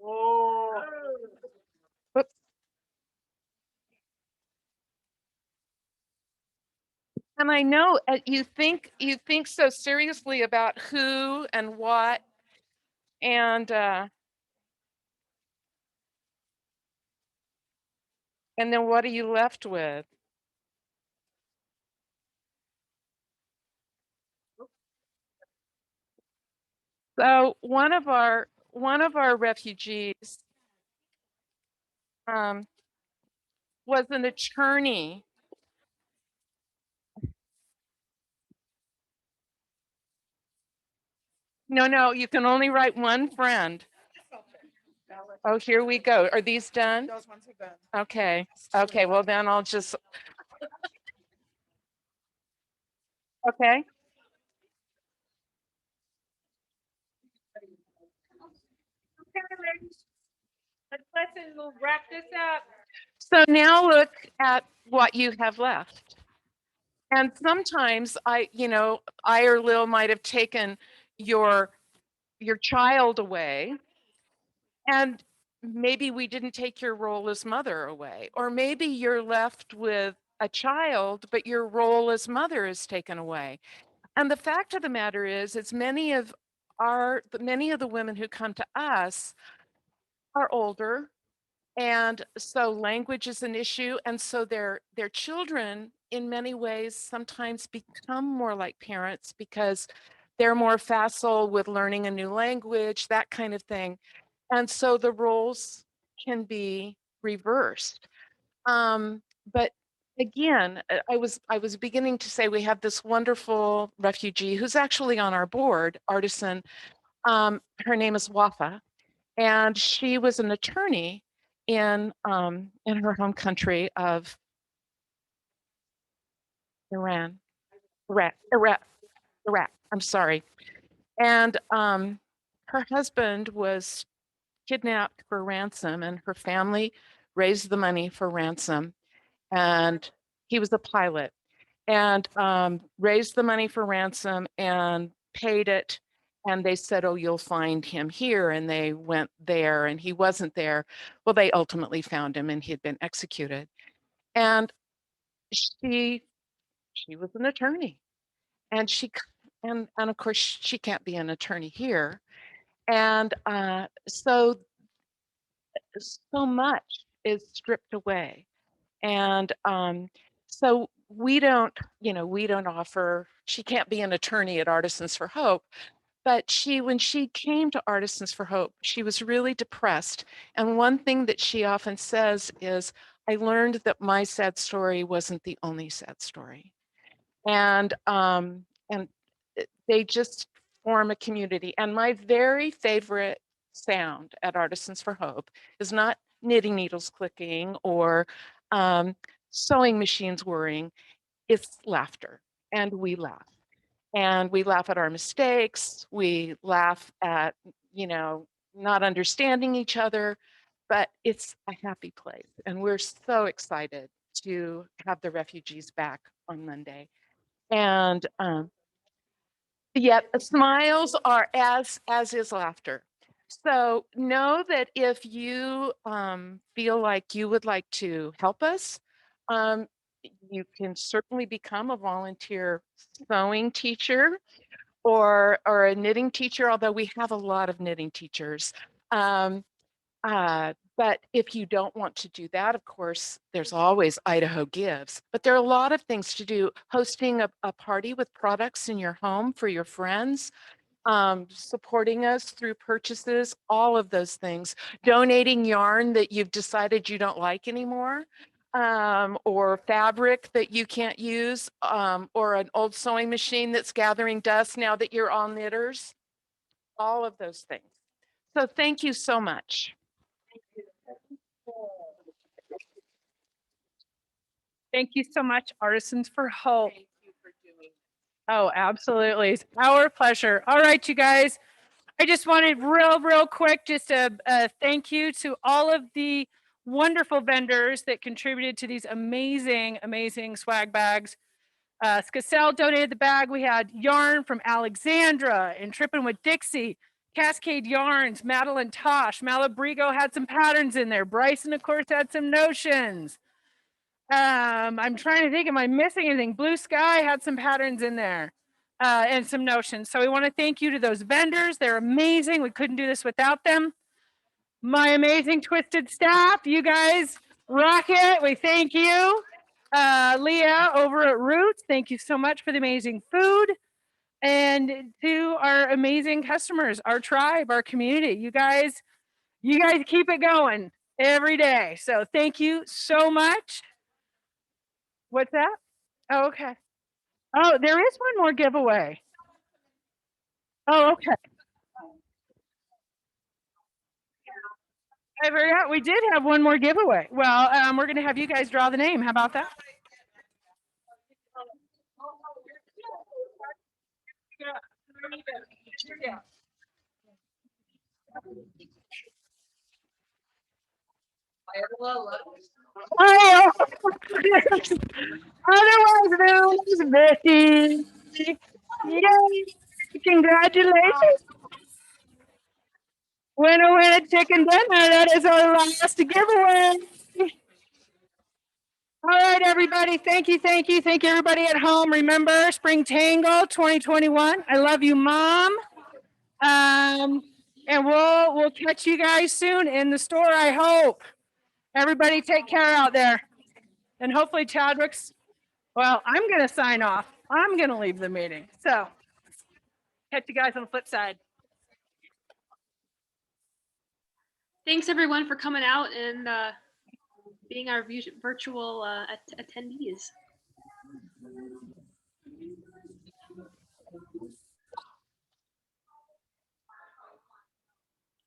Oh. Oops. And I know you think so seriously about who and what, and then what are you left with? So one of our refugees was an attorney. No, you can only write one friend. Oh, here we go. Are these done? Those ones are done. Okay. Okay. Well, then I'll just. Okay. Let's we'll wrap this up. So now look at what you have left. And sometimes I or Lil might have taken your child away, and maybe we didn't take your role as mother away, or maybe you're left with a child, but your role as mother is taken away. And the fact of the matter is, many of the women who come to us are older. And so language is an issue. And so their children, in many ways, sometimes become more like parents because they're more facile with learning a new language, that kind of thing. And so the roles can be reversed. But again, I was beginning to say we have this wonderful refugee who's actually on our board, artisan. Her name is Wafa, and she was an attorney in her home country of Iran, Iraq. I'm sorry. And her husband was kidnapped for ransom, and her family raised the money for ransom. And he was a pilot, and raised the money for ransom and paid it. And they said, "Oh, you'll find him here." And they went there, and he wasn't there. Well, they ultimately found him, and he had been executed. And she was an attorney, and and of course she can't be an attorney here. And so much is stripped away. And so we don't offer, she can't be an attorney at Artisans for Hope, but when she came to Artisans for Hope, she was really depressed. And one thing that she often says is, "I learned that my sad story wasn't the only sad story." And they just form a community. And my very favorite sound at Artisans for Hope is not knitting needles clicking or sewing machines whirring. It's laughter, and we laugh. And we laugh at our mistakes. We laugh at, not understanding each other, but it's a happy place. And we're so excited to have the refugees back on Monday. And yet smiles are as is laughter. So know that if you feel like you would like to help us, you can certainly become a volunteer sewing teacher or a knitting teacher, although we have a lot of knitting teachers. But if you don't want to do that, of course, there's always Idaho Gives. But there are a lot of things to do. Hosting a party with products in your home for your friends, supporting us through purchases, all of those things. Donating yarn that you've decided you don't like anymore, or fabric that you can't use, or an old sewing machine that's gathering dust now that you're all knitters, all of those things. So thank you so much. Thank you so much, Artisans for Hope. Oh, absolutely. It's our pleasure. All right, you guys. I just wanted real quick, just a thank you to all of the wonderful vendors that contributed to these amazing swag bags. Scassell donated the bag. We had yarn from Alexandra and Trippin' with Dixie, Cascade Yarns, Madeline Tosh, Malabrigo had some patterns in there. Bryson, of course, had some notions. I'm trying to think, am I missing anything? Blue Sky had some patterns in there and some notions. So we want to thank you to those vendors. They're amazing. We couldn't do this without them. My amazing Twisted staff, you guys rock it. We thank you. Leah over at Roots, thank you so much for the amazing food. And to our amazing customers, our tribe, our community. You guys keep it going every day. So thank you so much. What's that? Oh, okay. Oh, there is one more giveaway. Oh, okay. I forgot we did have one more giveaway. Well, we're gonna have you guys draw the name. How about that? Oh, otherwise known as Becky. Yay! Congratulations. Winner, chicken dinner. That is our last giveaway. All right, everybody. Thank you. Thank you, everybody at home. Remember, Spring Tangle 2021. I love you, Mom. And we'll catch you guys soon in the store, I hope. Everybody take care out there. And hopefully Chadwick's, well, I'm going to sign off. I'm going to leave the meeting. So catch you guys on the flip side. Thanks everyone for coming out and being our virtual attendees.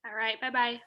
All right, bye-bye.